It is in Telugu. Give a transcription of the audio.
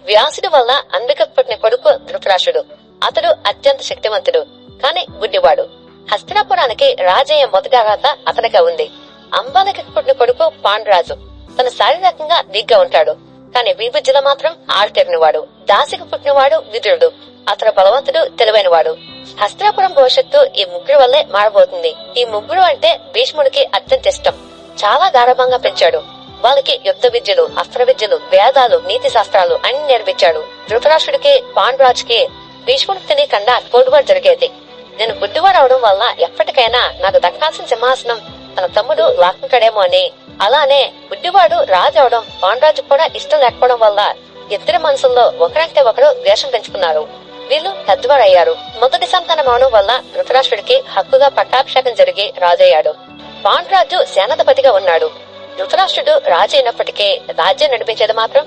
వ్యాసుడి వల్ల అంబికకు పుట్టిన కొడుకు ధృతరాష్ట్రుడు. అతడు అత్యంత శక్తివంతుడు, కాని గుడ్డివాడు. హస్తినాపురానికి రాజయ్య మొదటి అర్హత అతనిగా ఉంది. అంబాలికకు పుట్టిన కొడుకు పాండురాజు. తను శారీరకంగా దిగ్గా ఉంటాడు, కాని విద్యలో మాత్రం ఆరితేరినవాడు. దాసికి పుట్టినవాడు విదురుడు. అతను బలవంతుడు, తెలివైనవాడు. హస్తినాపురం భవిష్యత్తు ఈ ముగ్గురు వల్లే మారబోతుంది. ఈ ముగ్గురు అంటే భీష్ముడికి అత్యంత ఇష్టం. చాలా గాఢంగా పెంచాడు. వాళ్ళకి యుద్ధ విద్యలు, అస్త్ర విద్యలు, వేదాలు, నీతి శాస్త్రాలు అన్ని నేర్పించాడు. ధృతరాష్ట్రుడికి, పాండురాజుకి భీష్ముడికి తెలియకుండా పోటుబాటు జరిగేది. నేను గుడ్డివాడు అవడం వల్ల ఎప్పటికైనా నాకు దక్కాల్సిన సింహాసనం తన తమ్ముడు లాక్కుంటాడేమో అని. అలానే గుడ్డివాడు రాజు అవడం పాండురాజు కూడా ఇష్టం లేకపోవడం వల్ల ఇద్దరి మనసుల్లో ఒకరంటే ఒకరు ద్వేషం పెంచుకున్నారు. వీళ్ళు పెద్దవారయ్యారు. మొదటి సంతానం అవడం వల్ల ధృతరాష్ట్రుడికి హక్కుగా పట్టాభిషేకం జరిగి రాజయ్యాడు. పాండురాజు సేనాధిపతిగా ఉన్నాడు. ధృతరాష్ట్రుడు రాజు అయినప్పటికీ రాజ్యం నడిపించేది మాత్రం